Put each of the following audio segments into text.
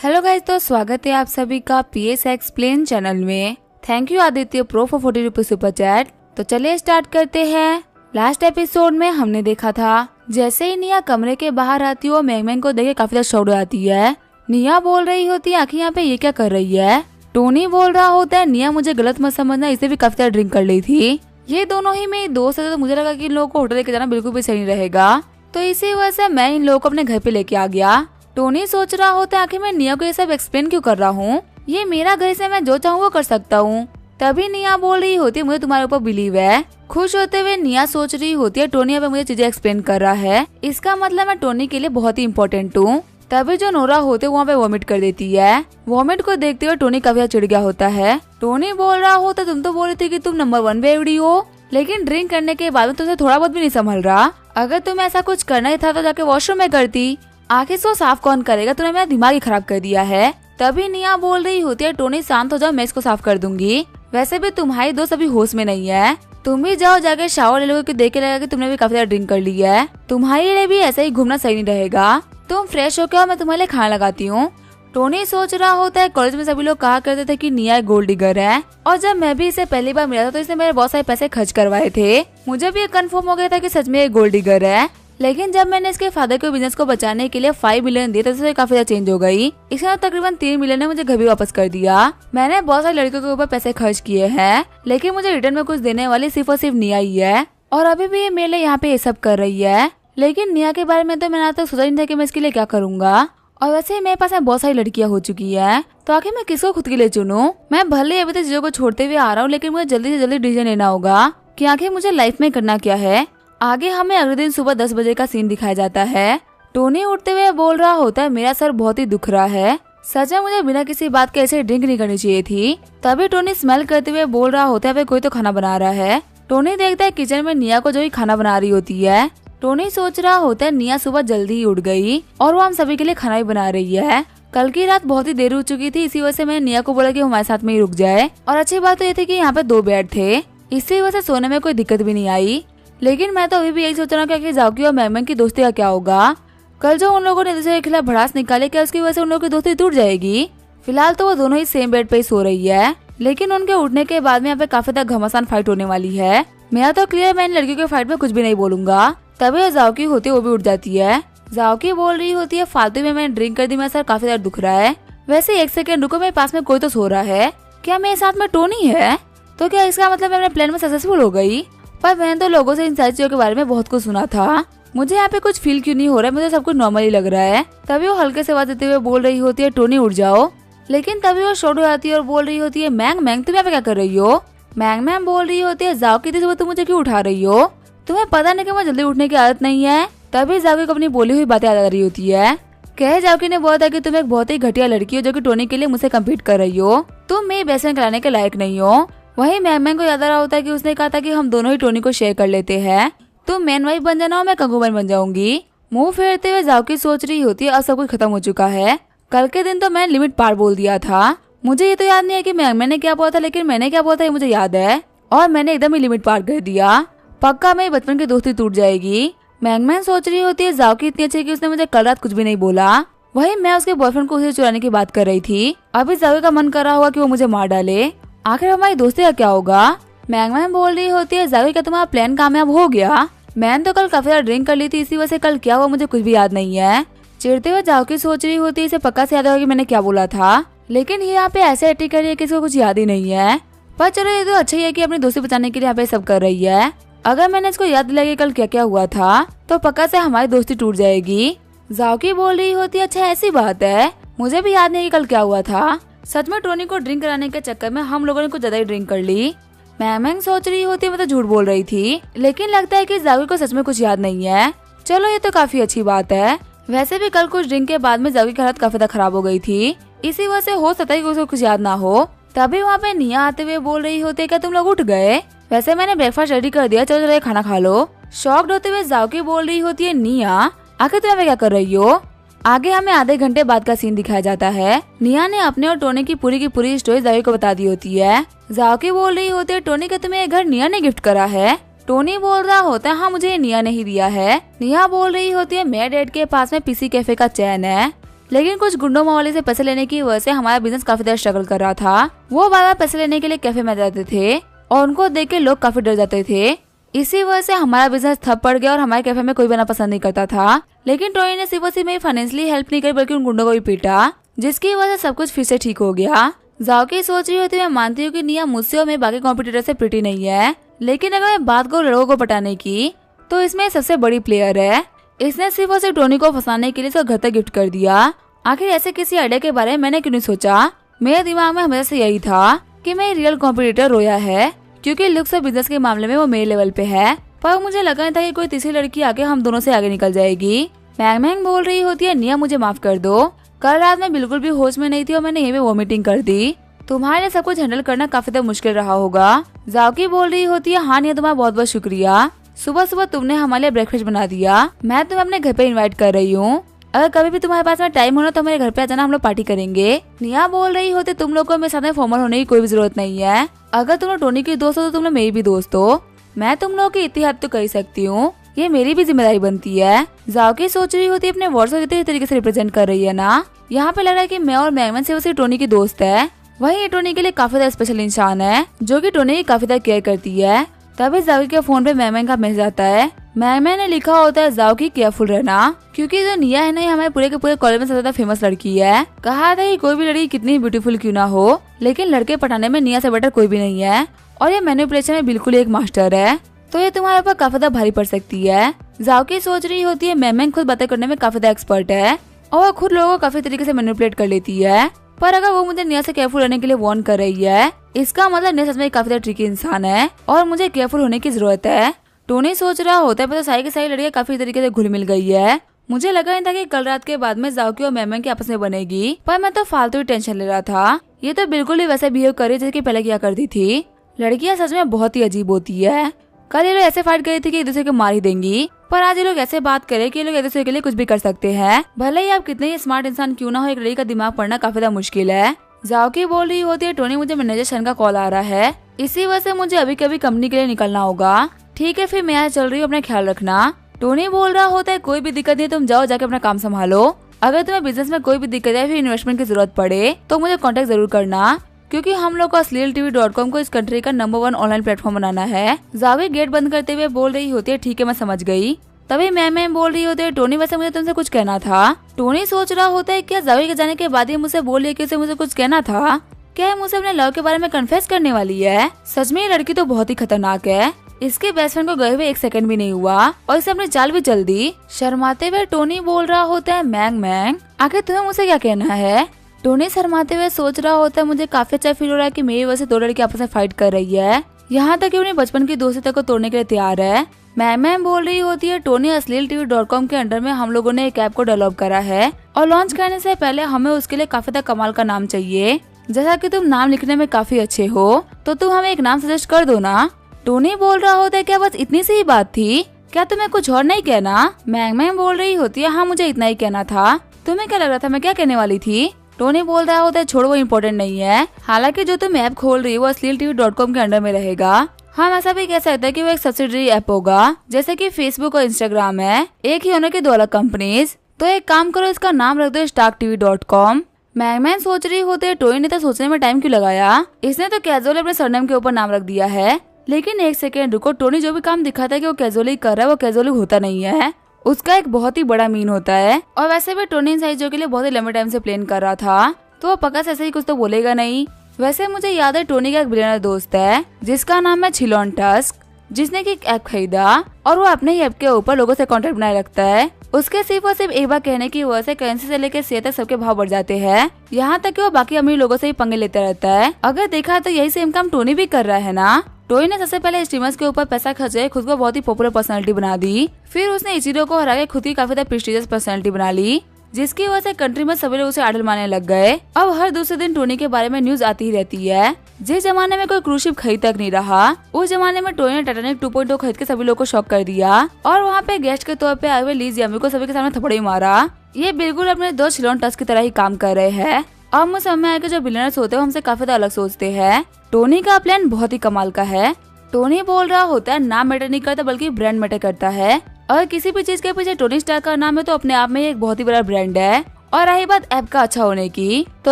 Hello guys, तो स्वागत है आप सभी का पीएस एक्सप्लेन चैनल में। Thank you Aditya pro for 40 rupees super chat. तो चलिए स्टार्ट करते हैं। लास्ट एपिसोड में हमने देखा था जैसे ही निया कमरे के बाहर आती है मैंगमैंग को देख के काफी ज्यादा शॉक हो जाती है। निया बोल रही होती है आखिर यहाँ पे ये क्या कर रही है। टोनी बोल रहा होता है निया मुझे गलत मत समझना, इसे भी काफी ज्यादा ड्रिंक कर ली थी। ये दोनों ही मेरे दोस्त है, तो मुझे लगा कि इन लोगों को होटल लेके जाना बिल्कुल भी सही नहीं रहेगा, तो इसी वजह से मैं इन लोगों को अपने घर पे लेके आ गया। टोनी सोच रहा होता है आखिर मैं निया को ये सब एक्सप्लेन क्यों कर रहा हूँ, ये मेरा घर से मैं जो चाहूँ वो कर सकता हूँ। तभी निया बोल रही होती है मुझे तुम्हारे ऊपर बिलीव है। खुश होते हुए निया सोच रही होती है टोनी अब मुझे चीजें एक्सप्लेन कर रहा है, इसका मतलब मैं टोनी के लिए बहुत ही इम्पोर्टेंट हूँ। तभी जो नोरा होते वहाँ पे वॉमिट कर देती है। वॉमिट को देखते हुए टोनी काफी चिढ़ गया होता है। टोनी बोल रहा होता तुम तो बोल रही थी कि तुम नंबर 1 बेवड़ी हो, लेकिन ड्रिंक करने के बाद में तुमसे थोड़ा बहुत भी नहीं संभल रहा। अगर तुम्हें ऐसा कुछ करना ही था तो जाके वॉशरूम में करती, आखिर इसको साफ कौन करेगा, तूने मेरा दिमाग ही खराब कर दिया है। तभी निया बोल रही होती है टोनी शांत हो जाओ, मैं इसको साफ कर दूंगी। वैसे भी तुम्हारी दोस्त अभी होश में नहीं है, तुम भी जाओ जाके शावर ले लो, क्योंकि देख के लगेगा कि तुमने भी काफी ज्यादा ड्रिंक कर ली है। तुम्हारे लिए भी ऐसा ही घूमना सही नहीं रहेगा। तुम फ्रेश होकर आओ, मैं तुम्हारे लिए खाना लगाती हूँ। टोनी सोच रहा होता है कॉलेज में सभी लोग कहा करते थे कि निया एक गोल्ड डिगर है, और जब मैं भी इसे पहली बार मिला था तो इसने मेरे बहुत सारे पैसे खर्च करवाए थे। मुझे भी कंफर्म हो गया था कि सच में एक गोल्ड डिगर है। लेकिन जब मैंने इसके फादर को बिजनेस को बचाने के लिए 5 मिलियन दिए तो काफी ज्यादा चेंज हो गई। इसके बाद तकरीबन 3 मिलियन ने मुझे घर भी वापस कर दिया। मैंने बहुत सारी लड़कियों के ऊपर पैसे खर्च किए हैं, लेकिन मुझे रिटर्न में कुछ देने वाली सिर्फ और सिर्फ निया ही है, और अभी भी ये मेरे लिए यहाँ पे ये सब कर रही है। लेकिन निया के बारे में तो मैंने आज तक सोचा नहीं था कि मैं इसके लिए क्या करूंगा। और वैसे ही मेरे पास बहुत सारी लड़कियां हो चुकी है, तो आखिर मैं किसको खुद के लिए चुनूं। मैं भले अभी तक चीजों को छोड़ते हुए आ रहा हूँ, लेकिन मुझे जल्दी से जल्दी डिसीजन लेना होगा कि आखिर मुझे लाइफ में करना क्या है। आगे हमें अगले दिन सुबह 10 बजे का सीन दिखाया जाता है। टोनी उठते हुए बोल रहा होता है मेरा सर बहुत ही दुख रहा है, सच में मुझे बिना किसी बात के ऐसे ड्रिंक नहीं करनी चाहिए थी। तभी टोनी स्मेल करते हुए बोल रहा होता है कोई तो खाना बना रहा है। टोनी देखता है किचन में निया को जो ही खाना बना रही होती है। टोनी सोच रहा होता है निया सुबह जल्दी ही उठ गई और वो हम सभी के लिए खाना भी बना रही है। कल की रात बहुत ही देर हो चुकी थी, इसी वजह से मैंने निया को बोला कि हमारे साथ में ही रुक जाए। और अच्छी बात तो ये थी कि यहाँ पे 2 बेड थे, इसी वजह से सोने में कोई दिक्कत भी नहीं आई। लेकिन मैं तो अभी भी यही सोच रहा हूँ कि जाओकी और मैंगमैंग की दोस्ती का क्या होगा। कल जो उन लोगों ने दूसरे के खिलाफ भड़ास निकाले, क्या उसकी वजह से उन लोगों की दोस्ती टूट जाएगी। फिलहाल तो वो दोनों ही सेम बेड पे ही सो रही है, लेकिन उनके उठने के बाद में यहाँ पे काफी ज्यादा घमासान फाइट होने वाली है। मेरा तो क्लियर, मैं इन लड़कियों के फाइट में कुछ भी नहीं बोलूंगा। तभी जाओकी होती है वो भी उठ जाती है। जाओकी बोल रही होती है फालतू में मैंने ड्रिंक कर दी, मेरा सर काफी ज्यादा दुख रहा है। वैसे 1 सेकंड रुको, मेरे पास में कोई तो सो रहा है, क्या मेरे साथ में टोनी है? तो क्या इसका मतलब मैं अपने प्लान में सक्सेसफुल हो गई? पर मैंने तो लोगों से इन सारी चीजों के बारे में बहुत कुछ सुना था, मुझे यहाँ पे कुछ फील क्यों नहीं हो रहा है, मुझे सब कुछ नॉर्मल ही लग रहा है। तभी वो हल्के से आवाज देते हुए बोल रही होती है टोनी उठ जाओ। लेकिन तभी वो शॉर्ट हो जाती है और बोल रही होती है मैंगमैंग तुम यहाँ पे क्या कर रही हो। मैंगमैंग बोल रही होती है जाओकी थी सुबह तुम मुझे क्यों उठा रही हो, तुम्हें पता नहीं कि मुझे जल्दी उठने की आदत नहीं है। तभी जाओकी को अपनी बोली हुई बातें याद आ रही होती है। कहे जाओकी ने बोला था कि तुम एक बहुत ही घटिया लड़की हो जो कि टोनी के लिए मुझसे कम्पीट कर रही हो, तुम मेरी बेस्ट फ्रेंड कराने के लायक नहीं हो। वही मैंगमैंग को याद आ रहा होता है कि उसने कहा था कि हम दोनों ही टोनी को शेयर कर लेते हैं, तुम मैन वाइफ बन जाना और मैं कंगूमैन बन जाऊंगी। मुंह फेरते हुए जाओकी सोच रही होती है अब सब कुछ खत्म हो चुका है, कल के दिन तो मैंने लिमिट पार बोल दिया था। मुझे ये तो याद नहीं है कि मैंगमैंग ने क्या बोला था, लेकिन मैंने क्या बोला था ये मुझे याद है, और मैंने एकदम ही लिमिट पार कर दिया। पक्का मेरी बचपन की दोस्ती टूट जाएगी। मैंगमैंग सोच रही होती है जाओकी इतनी अच्छी कि उसने मुझे कल रात कुछ भी नहीं बोला, वही मैं उसके बॉयफ्रेंड को उसे चुराने की बात कर रही थी। अभी जाओकी का मन कर रहा होगा कि वो मुझे मार डाले, आखिर हमारी दोस्ती का क्या होगा। मैंगमैंग बोल रही होती है जाओकी क्या तुम्हारा प्लान कामयाब हो गया? मैंने तो कल काफी ज्यादा ड्रिंक कर ली थी, इसी वजह से कल क्या हुआ मुझे कुछ भी याद नहीं है। चिढ़ते हुए जाओकी सोच रही होती है इसे पक्का से याद होगा कि मैंने क्या बोला था, लेकिन ये यहाँ पे ऐसे एक्टिंग कर रही है कि इसको कुछ याद ही नहीं है। पर चलो ये तो अच्छा ही है कि अपनी दोस्ती बचाने के लिए यहाँ पे सब कर रही है। अगर मैंने इसको याद दिलाया कि कल क्या क्या हुआ था तो पक्का से हमारी दोस्ती टूट जाएगी। जाओकी बोल रही होती है अच्छा ऐसी बात है, मुझे भी याद नहीं कि कल क्या हुआ था। सच में टोनी को ड्रिंक कराने के चक्कर में हम लोगों ने कुछ ज्यादा ही ड्रिंक कर ली। मैंगमैंग सोच रही होती है मैं तो झूठ बोल रही थी, लेकिन लगता है कि जाओकी को सच में कुछ याद नहीं है। चलो ये तो काफी अच्छी बात है। वैसे भी कल कुछ ड्रिंक के बाद में जाओकी की हालत काफी ज्यादा खराब हो गई थी, इसी वजह से हो सकता है कि उसको कुछ याद ना हो। तभी वहाँ पे निया आते हुए बोल रही होती है क्या तुम लोग उठ गए? वैसे मैंने ब्रेकफास्ट रेडी कर दिया, चलो चलो खाना खा लो। शॉक्ड होते हुए जाओकी बोल रही होती है निया आखिर तुम क्या कर रही हो। आगे हमें आधे घंटे बाद का सीन दिखाया जाता है। निया ने अपने और टोनी की पूरी स्टोरी जाओकी को बता दी होती है। जाओकी बोल रही होती है टोनी का तुम्हें ये घर निया ने गिफ्ट करा है। टोनी बोल रहा होता है हाँ मुझे निया ने ही दिया है। निया बोल रही होती है मेरे डैड के पास में पीसी कैफे का चैन है। लेकिन कुछ गुंडों मवाली से पैसे लेने की वजह से हमारा बिजनेस काफी ज्यादा स्ट्रगल कर रहा था। वो बार बार पैसे लेने के लिए कैफे में जाते थे और उनको देख के लोग काफी डर जाते थे। इसी वजह से हमारा बिजनेस ठप पड़ गया और हमारे कैफे में कोई बना पसंद नहीं करता था। लेकिन टोनी ने सिर्फ और सिर्फ मेरी फाइनेंशियली हेल्प नहीं करी बल्कि उन गुंडों को भी पीटा, जिसकी वजह से सब कुछ फिर से ठीक हो गया। जाओकी सोच रही होती मैं मानती हूँ कि निया मुझसे और मेरे बाकी कॉम्पिटिटर से प्रिटी नहीं है, लेकिन अगर मैं बात करूँ लड़कों को पटाने की तो इसमें सबसे बड़ी प्लेयर है। इसने सिर्फ और सिर्फ टोनी को फंसाने के लिए उसका घर तक गिफ्ट कर दिया। आखिर ऐसे किसी आइडिया के बारे में मैंने क्यों नहीं सोचा। मेरे दिमाग में हमेशा से यही था कि मेरी रियल कॉम्पिटिटर रोया है, क्योंकि लुक्स और बिजनेस के मामले में वो मेरे लेवल पे है। पर मुझे लगा नहीं था कि कोई तीसरी लड़की आके हम दोनों से आगे निकल जाएगी। मैंग बोल रही होती है निया मुझे माफ कर दो, कल रात में बिल्कुल भी होश में नहीं थी और मैंने यहीं पे वॉमिटिंग कर दी। तुम्हारे लिए सब कुछ हैंडल करना काफी ज्यादा मुश्किल रहा होगा। जाओकी बोल रही होती है हाँ निया तुम्हारा बहुत बहुत शुक्रिया, सुबह सुबह तुमने हमारे लिए ब्रेकफास्ट बना दिया। मैं तुम्हें अपने घर पे इनवाइट कर रही हूँ, अगर कभी भी तुम्हारे पास में टाइम होना तो हमारे घर पे आ जाना, हम लोग पार्टी करेंगे। निया बोल रही होती तुम लोग को मेरे साथ में फॉर्मल होने की कोई भी जरूरत नहीं है। अगर तुम लोग टोनी की दोस्त हो तो तुम लोग मेरी भी दोस्त हो। मैं तुम लोग की इतनी हद तो कर ही सकती हूँ, ये मेरी भी जिम्मेदारी बनती है। जाओकी सोच रही होती है अपने वर्ड्स को कितने तरीके से रिप्रेजेंट कर रही है ना। यहाँ पे लग रहा है कि मैं और मैगमैन सिर्फ टोनी की दोस्त है, वही ये टोनी के लिए काफी ज्यादा स्पेशल इंसान है जो कि टोनी की काफी ज्यादा केयर करती है। तभी जाओकी के फोन पे मैगमैन का मैसेज आता है। मैगमैन ने लिखा होता है जाओकी केयरफुल रहना, क्योंकि जो निया है ना ये हमारे पूरे के पूरे कॉलेज में सबसे ज्यादा फेमस लड़की है। कहा था कि कोई भी लड़की कितनी ब्यूटीफुल क्यों ना हो, लेकिन लड़के पटाने में निया से बेटर कोई भी नहीं है और ये मैनिपुलेशन में बिल्कुल एक मास्टर है, तो ये तुम्हारे ऊपर काफी ज्यादा भारी पड़ सकती है। जाओकी सोच रही होती है मैगमैन खुद बातें करने में काफी ज्यादा एक्सपर्ट है और वो खुद लोगों को काफी तरीके से मैनिपुलेट कर लेती है। पर अगर वो मुझे निया से केयरफुल रहने के लिए वार्न कर रही है, इसका मतलब निया सच में काफी ज्यादा ट्रिकी इंसान है और मुझे केयरफुल होने की जरूरत है। टोनी सोच रहा होता है पर तो सारी की सारी लड़कियां काफी तरीके से घुल मिल गई है। मुझे लगा नहीं था कि कल रात के बाद में जाओकी और मैगमैन की आपस में बनेगी, पर मैं तो फालतू ही टेंशन ले रहा था। ये तो बिल्कुल ही वैसे बिहेव कर रही जैसे कि पहले किया करती थी। लड़कियां सच में बहुत ही अजीब होती है। कल ये लोग ऐसे फाइट गई थी कि एक दूसरे को मार ही देंगी, पर आज ये लोग ऐसे बात करे कि ये लोग एक दूसरे के लिए कुछ भी कर सकते हैं। भले ही आप कितने ही स्मार्ट इंसान क्यों ना हो, एक लड़की का दिमाग पढ़ना काफी ज्यादा मुश्किल है। जाओकी बोल रही होती है टोनी मुझे मैनेजर शन का कॉल आ रहा है, इसी वजह से मुझे अभी कभी कंपनी के लिए निकलना होगा। ठीक है फिर मैं आज चल रही हूँ, अपना ख्याल रखना। टोनी बोल रहा होता है कोई भी दिक्कत नहीं, तुम जाओ जाके अपना काम संभालो। अगर तुम्हें बिजनेस में कोई भी दिक्कत है फिर इन्वेस्टमेंट की जरूरत पड़े तो मुझे कांटेक्ट जरूर करना, क्योंकि हम लोग को asleeltv.com को इस कंट्री का नंबर 1 ऑनलाइन प्लेटफॉर्म बनाना है। जाओकी गेट बंद करते हुए बोल रही होती है ठीक है मैं समझ गई। तभी मैम बोल रही होती है टोनी वैसे मुझे तुमसे कुछ कहना था। टोनी सोच रहा होता है क्या जाओकी के जाने के बाद ही मुझसे बोल रही है कि उसे मुझे कुछ कहना था, क्या है मुझे अपने लव के बारे में कन्फेस करने वाली है। सच में ये लड़की तो बहुत ही खतरनाक है। इसके बेस्ट फ्रेंड को गए हुए 1 सेकंड भी नहीं हुआ और इसे अपनी चाल भी चल दी। शर्माते हुए टोनी बोल रहा होता है मैंग आखिर तुम्हें मुझसे क्या कहना है। टोनी शर्माते हुए सोच रहा होता है मुझे काफी अच्छा फील हो रहा है कि मेरी वजह से 2 लड़की आपस में फाइट कर रही है, यहाँ तक कि उन्हें बचपन की दोस्ती तक को तोड़ने के लिए तैयार है। मैम बोल रही होती है टोनी asleeltv.com के अंडर में हम लोगों ने एक ऐप को डेवलप करा है और लॉन्च करने से पहले हमें उसके लिए काफी ज्यादा कमाल का नाम चाहिए। जैसा कि तुम नाम लिखने में काफी अच्छे हो तो तुम हमें एक नाम सजेस्ट कर दो ना। टोनी बोल रहा होता है क्या बस इतनी सी ही बात थी, क्या तुम्हें कुछ और नहीं कहना। मैम बोल रही होती है हाँ मुझे इतना ही कहना था, तुम्हें क्या लग रहा था मैं क्या कहने वाली थी। टोनी बोल रहा होता है छोड़ वो इम्पोर्टेंट नहीं है, हालांकि जो तुम ऐप खोल रही हो वो asleeltv.com के अंडर में रहेगा। हम ऐसा भी कह सकते हैं कि वो एक सब्सिडरी ऐप होगा, जैसे कि फेसबुक और इंस्टाग्राम है, एक ही होने की 2 अलग कंपनीज। तो एक काम करो इसका नाम रख दो starktv.com। मैगमैन सोच रही होते है टोनी ने तो सोचने में टाइम क्यों लगाया, इसने तो कैजुअली अपने सरनेम के ऊपर नाम रख दिया है। लेकिन 1 सेकेंड रुको, टोनी जो भी काम दिखाता है कि वो कैजुअली कर रहा है वो कैजुअली होता नहीं है, उसका एक बहुत ही बड़ा मीन होता है। और वैसे भी टोनी इन सारी चीजों के लिए बहुत ही लंबे टाइम से प्लान कर रहा था, तो वो पक्का से ऐसे ही कुछ तो बोलेगा नहीं। वैसे मुझे याद है टोनी का एक बिलियनर दोस्त है जिसका नाम है छिलोन टस्क, जिसने की एक ऐप खरीदा और वो अपने ही ऐप के ऊपर लोगों से कॉन्टेक्ट बनाए रखता है। उसके सिर्फ और सिर्फ एक बार कहने की वजह से करेंसी से लेकर शेयर तक सबके भाव बढ़ जाते हैं, यहाँ तक कि वो बाकी अमीर लोगों से ही पंगे लेते रहता है। अगर देखा तो यही सेम काम टोनी भी कर रहा है ना। टोनी ने सबसे पहले स्ट्रीमर्स के ऊपर पैसा खर्च कर खुद को बहुत ही पॉपुलर पर्सनालिटी बना दी, फिर उसने इचिरो को हरा के खुद की काफी ज्यादा प्रेस्टिजियस पर्सनालिटी बना ली, जिसकी वजह से कंट्री में सभी लोग उसे आइडल मानने लग गए। अब हर दूसरे दिन टोनी के बारे में न्यूज आती ही रहती है। जिस जमाने में कोई क्रूज शिप खरीद तक नहीं रहा, उस जमाने में टोनी ने टाइटैनिक 2.0 खरीद के सभी लोग को शॉक कर दिया और वहाँ पे गेस्ट के तौर पे आए हुए ली जियामी को सभी के सामने थप्पड़ ही मारा। ये बिल्कुल अपने दोस्त छिलोन टस्क की तरह ही काम कर रहे हैं। अब मुझे समझ में आया कि जो बिलियनर्स होते हैं हमसे काफी अलग सोचते हैं। टोनी का प्लान बहुत ही कमाल का है। टोनी बोल रहा होता है नाम मैटर नहीं करता बल्कि ब्रांड मैटर करता है। अगर किसी भी चीज के पीछे टोनी स्टार्क का नाम है तो अपने आप में एक बहुत ही बड़ा ब्रांड है और रही बात ऐप का अच्छा होने की, तो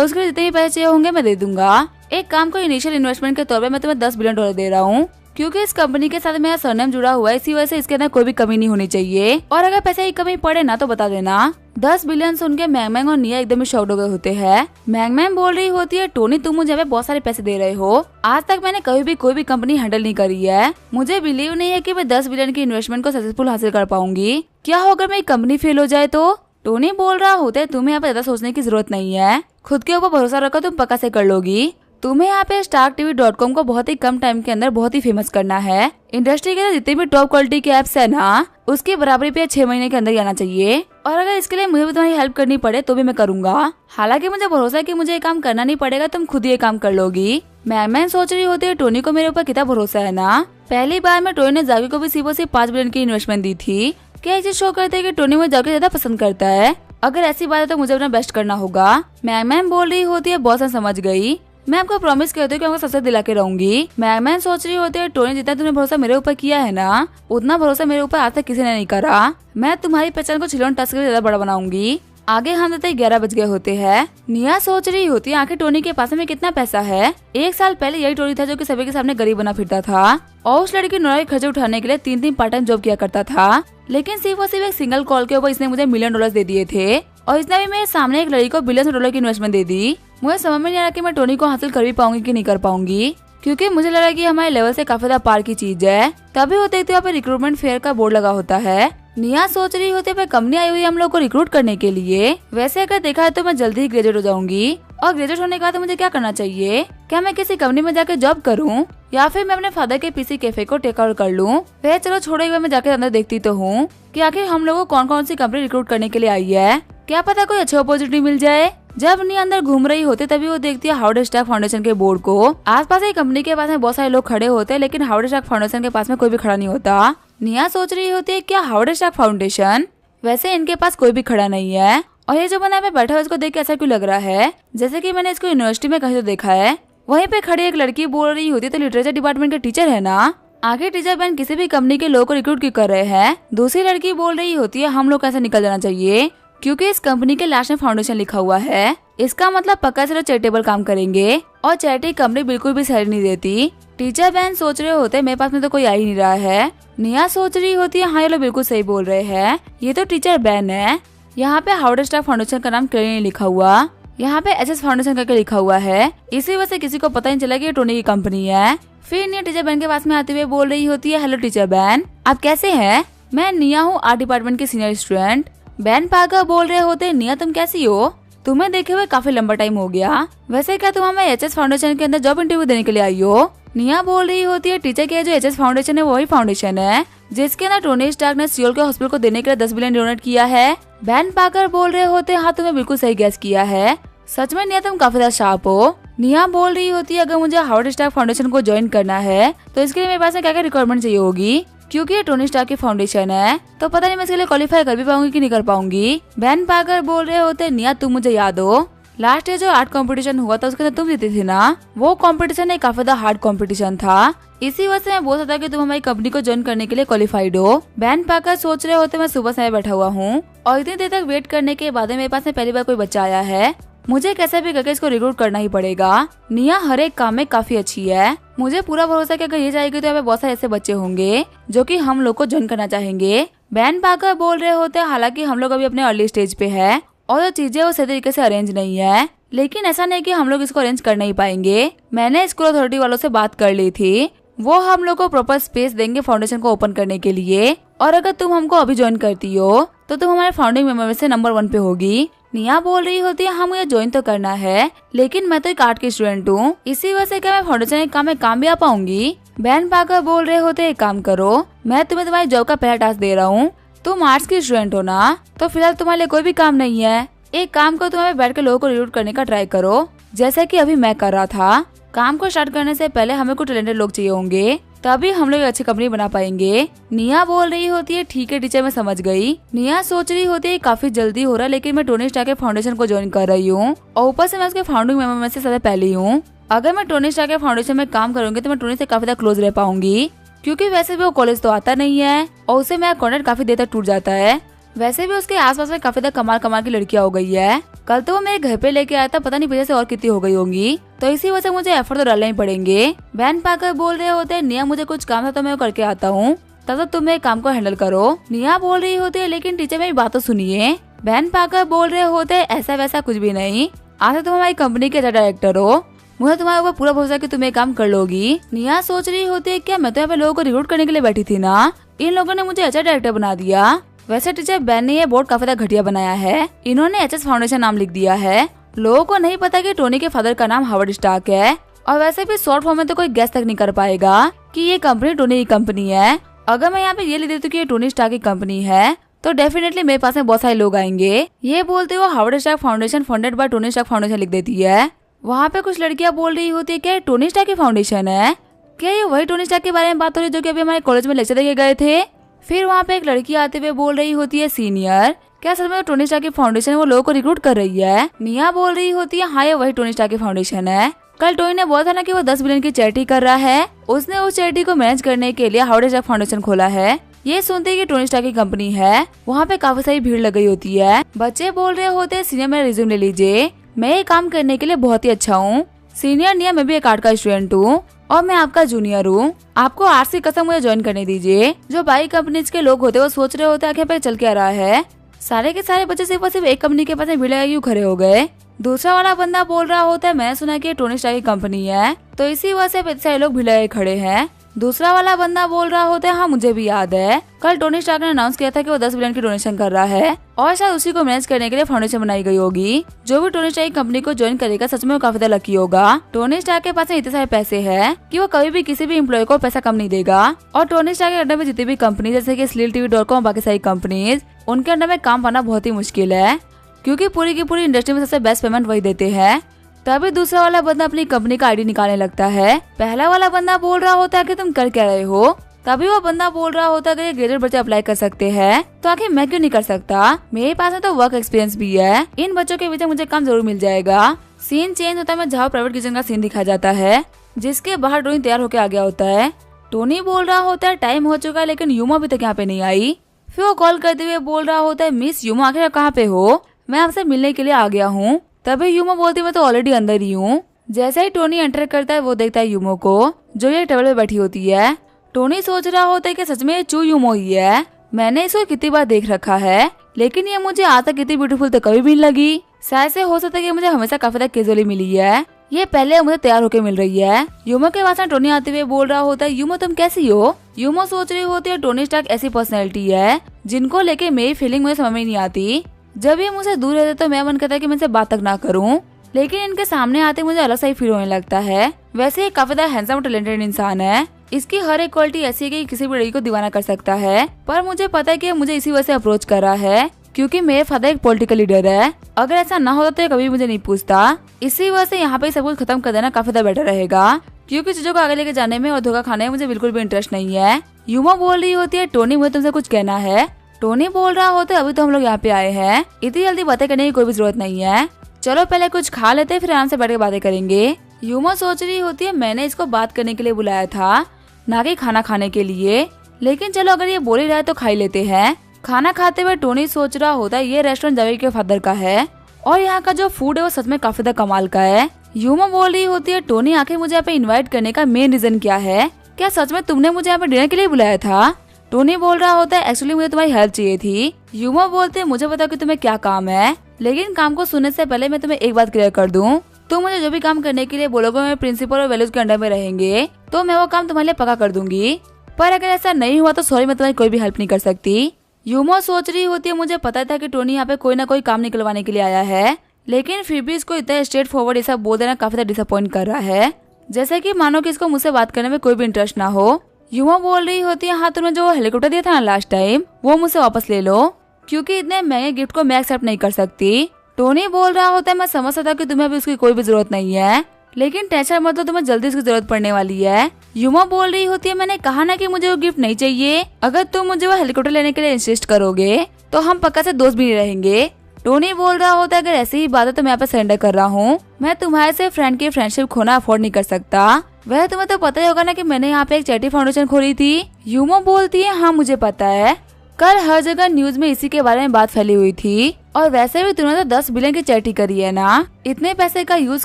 उसके लिए जितने भी पैसे चाहिए होंगे मैं दे दूंगा। एक काम को इनिशियल इन्वेस्टमेंट के तौर पे मैं तुम्हें $10 बिलियन दे रहा हूँ, क्योंकि इस कंपनी के साथ मेरा सरनेम जुड़ा हुआ है, इसी वजह से इसके अंदर कोई भी कमी नहीं होनी चाहिए। और अगर पैसे की कमी पड़े ना तो बता देना। 10 बिलियन सुन के मैंग और निया एकदम ही शॉक्ड हो गए होते हैं। मैंग बोल रही होती है, टोनी तुम मुझे बहुत सारे पैसे दे रहे हो, आज तक मैंने कभी भी कोई भी कंपनी हैंडल नहीं करी है, मुझे बिलीव नहीं है कि मैं 10 बिलियन की इन्वेस्टमेंट को सक्सेसफुल हासिल कर पाऊंगी। क्या हो अगर मेरी कंपनी फेल हो जाए तो? टोनी बोल रहा होता है, तुम्हें यहाँ पे ज्यादा सोचने की जरूरत नहीं है, खुद के ऊपर भरोसा रखो, तुम पक्का से कर लोगी। तुम्हें यहाँ पे StarkTV.com को बहुत ही कम टाइम के अंदर बहुत ही फेमस करना है। इंडस्ट्री के जितने भी टॉप क्वालिटी के एप्स है ना, उसकी बराबरी पे 6 महीने के अंदर ही आना चाहिए। और अगर इसके लिए मुझे भी तुम्हारी हेल्प करनी पड़े तो भी मैं करूंगा। हालांकि मुझे भरोसा है कि मुझे ये काम करना नहीं पड़ेगा, तुम खुद ये काम कर लोगी। मैं सोच रही होती है, टोनी को मेरे ऊपर कितना भरोसा है ना। पहली बार में टोनी ने जाकी को भी सिर्फ 5 बिलियन की इन्वेस्टमेंट दी थी। क्या ये शो करते हैं कि टोनी मुझे जाकी ज्यादा पसंद करता है? अगर ऐसी बात है तो मुझे अपना बेस्ट करना होगा। मैम बोल रही होती है, बॉस समझ गई, मैं आपको प्रॉमिस करती हूँ कि आपको सबसे दिला के रहूंगी। मैम सोच रही होती है, टोनी जितना तुमने भरोसा मेरे ऊपर किया है ना, उतना भरोसा मेरे ऊपर आज तक किसी ने नहीं करा। मैं तुम्हारी पहचान को छिलोन टच से ज्यादा बड़ा बनाऊंगी। आगे हम देते 11 बज गए होते हैं। निया सोच रही होती है, आखिर टोनी के पास में कितना पैसा है। 1 साल पहले यही टोनी था जो कि सभी के सामने गरीब बना फिरता था और उस लड़की नोरा के खर्चे उठाने के लिए 3 पार्ट टाइम जॉब किया करता था। लेकिन सिर्फ और सिर्फ एक सिंगल कॉल के ऊपर इसने मुझे $1 मिलियन दे दिए थे और इसने भी मेरे सामने एक लड़की को $1 बिलियन की इन्वेस्टमेंट दे दी। मुझे समझ में नहीं आ रहा कि मैं टोनी को हासिल कर भी पाऊंगी कि नहीं कर पाऊंगी, क्योंकि मुझे लगा कि हमारे लेवल से काफी ज्यादा पार की चीज है। तभी वो देखते पे रिक्रूटमेंट फेयर का बोर्ड लगा होता है। निया सोच रही होती है, कंपनी आई हुई है हम लोग को रिक्रूट करने के लिए। वैसे अगर देखा है तो मैं जल्दी ही ग्रेजुएट हो जाऊंगी और ग्रेजुएट होने के बाद मुझे क्या करना चाहिए? क्या मैं किसी कंपनी में जाकर जॉब करूं या फिर मैं अपने फादर के पीसी कैफे को टेक ओवर कर लूं? वह चलो छोड़ो, एक बार मैं जाकर अंदर देखती तो हूँ कि आखिर हम लोगों को कौन कौन सी कंपनी रिक्रूट करने के लिए आई है। क्या पता कोई अच्छी अपॉर्चुनिटी मिल जाए। जब निया अंदर घूम रही होती तभी वो देखती है हार्वर्ड स्टार्क फाउंडेशन के बोर्ड को। आसपास ही कंपनी के पास में बहुत सारे लोग खड़े होते हैं, लेकिन हार्वर्ड स्टार्क फाउंडेशन के पास में कोई भी खड़ा नहीं होता। निया सोच रही होती है, क्या हार्वर्ड स्टार्क फाउंडेशन, वैसे इनके पास कोई भी खड़ा नहीं है। और ये जो बंदा पे बैठा है इसको देख के ऐसा क्यों लग रहा है जैसे कि मैंने इसको यूनिवर्सिटी में कहीं तो देखा है। वहीं पे खड़ी एक लड़की बोल रही होती है, तो लिटरेचर डिपार्टमेंट के टीचर है ना। आगे टीचर बहन किसी भी कंपनी के लोगों को रिक्रूट क्यों कर रहे हैं? दूसरी लड़की बोल रही होती है, हम लोग कैसे निकल जाना चाहिए, क्योंकि इस कंपनी के लास्ट में फाउंडेशन लिखा हुआ है। इसका मतलब पक्का से लोग चैरिटेबल काम करेंगे और चैरिटी कंपनी बिल्कुल भी सैलरी नहीं देती। टीचर बहन सोच रहे होते मेरे पास में तो कोई आ ही नहीं रहा है। निया सोच रही होती है, हाँ ये लोग बिल्कुल सही बोल रहे हैं, ये तो टीचर बहन है। यहाँ पे हार्वर्ड स्टार्क फाउंडेशन का नाम क्लियरली लिखा हुआ, यहाँ पे एचएस फाउंडेशन करके लिखा हुआ है। इसी वजह से किसी को पता नहीं चला कि ये टोनी की कंपनी है। फिर निया टीचर बहन के पास में आते हुए बोल रही होती है, हेलो टीचर बहन, आप कैसे हैं? मैं निया हूँ, आर्ट डिपार्टमेंट की सीनियर स्टूडेंट। बहन पाकर बोल रहे होते, निया तुम कैसी हो? तुम्हें देखे हुए काफी लंबा टाइम हो गया। वैसे क्या तुम हमें एचएस फाउंडेशन के अंदर जॉब इंटरव्यू देने के लिए आई हो? निया बोल रही होती है, टीचर के जो एचएस फाउंडेशन है वही फाउंडेशन है जिसके अंदर टोनी स्टार्क ने सियोल के हॉस्पिटल को देने के लिए $10 बिलियन डोनेट किया है। बहन पाकर बोल रहे होते, हाँ तुमने बिल्कुल सही गैस किया है, सच में निया तुम काफी ज्यादा शार्प हो। निया बोल रही होती है, अगर मुझे हार्वर्ड स्टार्क फाउंडेशन को ज्वाइन करना है तो इसके लिए मेरे पास क्या क्या रिक्वायरमेंट चाहिए होगी, क्योंकि ये टोनी स्टार्क की फाउंडेशन है तो पता नहीं मैं इसके लिए क्वालिफाई कर भी पाऊंगी कि नहीं कर पाऊंगी। बहन पाकर बोल रहे होते, निया तुम मुझे याद हो, लास्ट ईयर जो आर्ट कंपटीशन हुआ था उसके अंदर तुम जीती थी ना। वो कंपटीशन एक काफी ज्यादा हार्ड कंपटीशन था, इसी वजह से मैं बोल सकता कि तुम हमारी कंपनी को ज्वाइन करने के लिए क्वालिफाइड हो। बहन पाकर सोच रहे होते, मैं सुबह से बैठा हुआ हूँ और इतनी देर तक वेट करने के बाद मेरे पास में पहली बार कोई बच्चा आया है, मुझे कैसे भी करके इसको रिक्रूट करना ही पड़ेगा। निया हर एक काम में काफी अच्छी है, मुझे पूरा भरोसा है कि अगर ये जाएगी तो यहाँ पे बहुत सारे ऐसे बच्चे होंगे जो कि हम लोग को ज्वाइन करना चाहेंगे। बहन पाकर बोल रहे होते, हालांकि हम लोग अभी अपने अर्ली स्टेज पे है और जो चीजें वो सही तरीके से अरेंज नहीं है, लेकिन ऐसा नहीं कि हम लोग इसको अरेंज कर नहीं पाएंगे। मैंने स्कूल अथॉरिटी वालों से बात कर ली थी, वो हम लोग को प्रॉपर स्पेस देंगे फाउंडेशन को ओपन करने के लिए, और अगर तुम हमको अभी ज्वाइन करती हो तो तुम हमारे फाउंडिंग मेंबर में से नंबर 1 पे होगी। निया बोल रही होती है, हाँ मुझे ज्वाइन तो करना है, लेकिन मैं तो एक आर्ट की स्टूडेंट हूँ, इसी वजह से क्या मैं फाउंडेशन के काम भी आ पाऊंगी? बहन पाकर बोल रहे होते, एक काम करो, मैं तुम्हें तुम्हारी जॉब का पहला टास्क दे रहा हूँ, तुम आर्ट्स की स्टूडेंट हो ना, तो फिलहाल तुम्हारे लिए कोई भी काम नहीं है। एक काम करो, तुम्हें बैठ के लोगों को रिक्रूट करने का ट्राई करो, जैसा कि अभी मैं कर रहा था। काम को स्टार्ट करने से पहले हमें कुछ टैलेंटेड लोग चाहिए होंगे, तभी हम लोग अच्छी कंपनी बना पाएंगे। निया बोल रही होती है, ठीक है टीचर मैं समझ गई। निया सोच रही होती है काफी जल्दी हो रहा है, लेकिन मैं टोनी स्टार्क के फाउंडेशन को ज्वाइन कर रही हूँ और ऊपर से मैं उसके फाउंडिंग मेंबर में से सबसे पहली हूँ। अगर मैं टोनी स्टार्क के फाउंडेशन में काम करूंगी तो मैं टोनी से काफी ज्यादा क्लोज रह पाऊंगी, क्योंकि वैसे भी वो कॉलेज तो आता नहीं है और उससे मेरा कॉन्टेक्ट काफी देर तक टूट जाता है। वैसे भी उसके आसपास में काफी ज्यादा कमाल की लड़कियां हो गई है। कल तो वो मेरे घर पे लेके आया था, पता नहीं वजह से और कितनी हो गई होंगी, तो इसी वजह से मुझे एफर्ट तो डालने ही पड़ेंगे। बैन पाकर बोल रहे होते निया मुझे कुछ काम था तो मैं वो करके आता हूँ, तब तक तुम काम को हैंडल करो। निया बोल रही होती है लेकिन टीचर मेरी बात तो सुनिए। बैन पाकर बोल रहे होते ऐसा वैसा कुछ भी नहीं, आज तुम हमारी कंपनी के डायरेक्टर हो, मुझे तुम्हारे ऊपर पूरा भरोसा कि तुम काम कर लोगी। निया सोच रही होती है क्या मैं तो यहाँ पे लोगों को रिक्रूट करने के लिए बैठी थी ना, इन लोगों ने मुझे अच्छा डायरेक्टर बना दिया। वैसे टीचर बैन ने ये बोर्ड काफी ज्यादा घटिया बनाया है, इन्होंने एचएस फाउंडेशन नाम लिख दिया है। लोगों को नहीं पता कि टोनी के फादर का नाम हावर्ड स्टार्क है, और वैसे भी शॉर्ट फॉर्म में तो कोई गेस तक नहीं कर पाएगा कि ये कंपनी टोनी की कंपनी है। अगर मैं यहाँ पे ये लिख देती हूँ कि ये टोनी स्टार्क की कंपनी है तो डेफिनेटली मेरे पास में बहुत सारे लोग आएंगे। ये बोलते हुए Howard Stark foundation funded by Tony Stark foundation लिख देती है। वहाँ पे कुछ लड़कियाँ बोल रही होती है क्या टोनी स्टार्क की फाउंडेशन है, क्या ये वही टोनी स्टार्क के बारे में बात हो रही है जो कि अभी हमारे कॉलेज में लेक्चर देके गए थे। फिर वहाँ पे एक लड़की आते हुए बोल रही होती है सीनियर, क्या सर में टोनी स्टार्क की फाउंडेशन वो लोगों को रिक्रूट कर रही है। निया बोल रही होती है हाँ ये वही टोनी स्टार्क की फाउंडेशन है, कल टोनी ने बोला था ना कि वो 10 बिलियन की चैरिटी कर रहा है, उसने उस चैरिटी को मैनेज करने के लिए हावर्ड स्टार्क फाउंडेशन खोला है। ये सुनते ही कि टोनी स्टार्क की कंपनी है, वहाँ पे काफी सारी भीड़ लग गई होती है। बच्चे बोल रहे होते हैं सीनियर मेरा रिज्यूम ले लीजिए, मैं ये काम करने के लिए बहुत ही अच्छा हूँ। सीनियर निया मैं भी एक आर्ट का स्टूडेंट हूँ और मैं आपका जूनियर हूँ, आपको आर्ट्स की कसम मुझे ज्वाइन करने दीजिए। जो बाई कंपनीज के लोग होते हैं वो सोच रहे होते आखिर पे चल के आ रहा है, सारे के सारे बच्चे सिर्फ एक कंपनी के पास भीड़ लगा क्यों खड़े हो गए। दूसरा वाला बंदा बोल रहा होता है मैंने सुना कि टोनी स्टार्क की कंपनी है तो इसी वजह से इतने सारे लोग भीड़ लगे खड़े हैं। दूसरा वाला बंदा बोल रहा होता है हाँ मुझे भी याद है, कल टोनी स्टार्क ने अनाउंस किया था कि वो 10 बिलियन की डोनेशन कर रहा है और शायद उसी को मैनेज करने के लिए फाउंडेशन बनाई गई होगी। जो भी टोनी स्टार्क की कंपनी को ज्वाइन करेगा सच में वो काफी ज्यादा लकी होगा। टोनी स्टार्क के पास इतने सारे पैसे हैं कि वो कभी भी किसी भी एम्प्लॉय को पैसा कम नहीं देगा, और टोनी स्टार्क के अंडर में जितनी भी कंपनी जैसे कि SleelTV.com बाकी सारी कंपनीज उनके अंडर में काम पाना बहुत ही मुश्किल है, क्योंकि पूरी की पूरी इंडस्ट्री में सबसे बेस्ट पेमेंट वही देते हैं। तभी दूसरा वाला बंदा अपनी कंपनी का आईडी निकालने लगता है। पहला वाला बंदा बोल रहा होता है कि तुम कर क्या रहे हो, तभी वो बंदा बोल रहा होता है कि ये ग्रेजुएट बच्चे अप्लाई कर सकते हैं तो आखिर मैं क्यों नहीं कर सकता, मेरे पास में तो वर्क एक्सपीरियंस भी है, इन बच्चों के बीच मुझे काम जरूर मिल जाएगा। सीन चेंज होता है, जहाँ प्राइवेट किचन का सीन दिखाया जाता है जिसके बाहर टोनी तैयार होकर आ गया होता है। टोनी बोल रहा होता है टाइम हो चुका है लेकिन यूमा अभी तक यहाँ पे नहीं आई। फिर वो कॉल करते हुए बोल रहा होता है मिस यूमा आखिर कहाँ पे हो, मैं आपसे मिलने के लिए आ गया हूँ। तभी यूमो बोलती मैं तो ऑलरेडी अंदर ही हूँ। जैसे ही टोनी एंटर करता है वो देखता है यूमो को जो ये टेबल पे बैठी होती है। टोनी सोच रहा होता है कि सच में ये चू यूमो ही है, मैंने इसको कितनी बार देख रखा है लेकिन ये मुझे आज तक इतनी ब्यूटीफुल तो कभी भी नहीं लगी। शायद से हो सकता है कि मुझे हमेशा काफी ज्यादा कैजुअली मिली है, ये पहले मुझे तैयार होकर मिल रही है। यूमो के पास टोनी आते हुए बोल रहा होता है यूमो तुम कैसी हो। यूमो सोच रही होती है टोनी स्टार्क ऐसी पर्सनैलिटी है जिनको लेके मेरी फीलिंग मुझे समझ में नहीं आती। जब ये मुझसे दूर रहते तो मैं मन करता है कि मैं इनसे बात तक ना करूं, लेकिन इनके सामने आते मुझे अलग सा ही फील होने लगता है। वैसे ये काफी ज्यादा हैंडसम और टैलेंटेड इंसान है, इसकी हर एक क्वालिटी ऐसी है कि किसी भी लड़की को दीवाना कर सकता है, पर मुझे पता है कि मुझे इसी वजह से अप्रोच कर रहा है क्योंकि मेरे फादर एक पॉलिटिकल लीडर है। अगर ऐसा ना होता तो ये कभी मुझे नहीं पूछता, इसी वजह से यहाँ पे सब कुछ खत्म कर देना काफी ज्यादा बेटर रहेगा क्योंकि चीजों को आगे लेके जाने में और धोखा खाने में मुझे बिल्कुल भी इंटरेस्ट नहीं है। यूमा बोल रही होती है टोनी मुझे तुमसे कुछ कहना है। टोनी बोल रहा होता है अभी तो हम लोग यहाँ पे आए हैं, इतनी जल्दी बातें करने की कोई भी जरूरत नहीं है, चलो पहले कुछ खा लेते फिर आराम से बैठ के बातें करेंगे। यूमा सोच रही होती है मैंने इसको बात करने के लिए बुलाया था ना कि खाना खाने के लिए, लेकिन चलो अगर ये बोल ही रहा है तो खा ही लेते हैं। खाना खाते हुए टोनी सोच रहा होता है ये रेस्टोरेंट जावेद के फादर का है और यहाँ का जो फूड है वो सच में काफी ज्यादा कमाल का है। यूमा बोल रही होती है टोनी आखिर मुझे यहाँ पे इन्वाइट करने का मेन रीजन क्या है, क्या सच में तुमने मुझे यहाँ पे डिनर के लिए बुलाया था। टोनी बोल रहा होता है एक्चुअली मुझे तुम्हारी हेल्प चाहिए थी। यूमा बोलते हैं मुझे बताओ कि तुम्हें क्या काम है, लेकिन काम को सुनने से पहले मैं तुम्हें एक बात क्लियर कर दूं, तुम मुझे जो भी काम करने के लिए बोलोगे मैं प्रिंसिपल और वैल्यूज के अंडर में रहेंगे तो मैं वो काम तुम्हारे लिए पक्का कर दूंगी, पर अगर ऐसा नहीं हुआ तो सॉरी मैं तुम्हारी कोई भी हेल्प नहीं कर सकती। यूमा सोच रही होती है मुझे पता था कि टोनी यहाँ पे कोई ना कोई काम निकलवाने के लिए आया है, लेकिन फिर भी इसको इतना स्ट्रेट फॉरवर्ड ये सब बोल देना काफी ज्यादा डिसअपॉइंट कर रहा है, जैसे कि मानो कि इसको मुझसे बात करने में कोई भी इंटरेस्ट ना हो। यूमा बोल रही होती है हाँ तुमने जो हेलीकॉप्टर दिया था ना लास्ट टाइम वो मुझसे वापस ले लो क्योंकि इतने महंगे गिफ्ट को मैं एक्सेप्ट नहीं कर सकती। टोनी बोल रहा होता है मैं समझ सकता कि तुम्हें अभी उसकी कोई भी जरूरत नहीं है, लेकिन टेंशन मत लो तुम्हें जल्दी उसकी जरूरत पड़ने वाली है। यूमा बोल रही होती है मैंने कहा ना कि मुझे वो गिफ्ट नहीं चाहिए, अगर तुम मुझे वो हेलीकॉप्टर लेने के लिए इंसिस्ट करोगे तो हम पक्का से दोस्त भी नहीं रहेंगे। टोनी बोल रहा होता है अगर ऐसी ही बात है तो मैं यहाँ पे सरेंडर कर रहा हूँ, मैं तुम्हारे से फ्रेंड की फ्रेंडशिप खोना अफोर्ड नहीं कर सकता। वह तुम्हें तो पता ही होगा ना कि मैंने यहाँ पे एक चैरिटी फाउंडेशन खोली थी। यूमा बोलती है हाँ मुझे पता है, कल हर जगह न्यूज में इसी के बारे में बात फैली हुई थी। और वैसे भी तुमने तो 10 बिलियन की चैरिटी करी है ना, इतने पैसे का यूज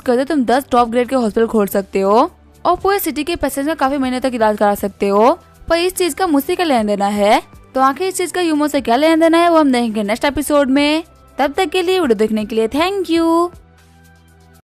करके तुम 10 टॉप ग्रेड के हॉस्पिटल खोल सकते हो और पूरे सिटी के पेशेंट का काफी महीने तक इलाज करा सकते हो। पर इस चीज का मुझसे क्या लेना देना है? तो आखिर इस चीज का यूमो से क्या लेना देना है वो हम देखेंगे नेक्स्ट एपिसोड में। तब तक के लिए वीडियो देखने के लिए थैंक यू।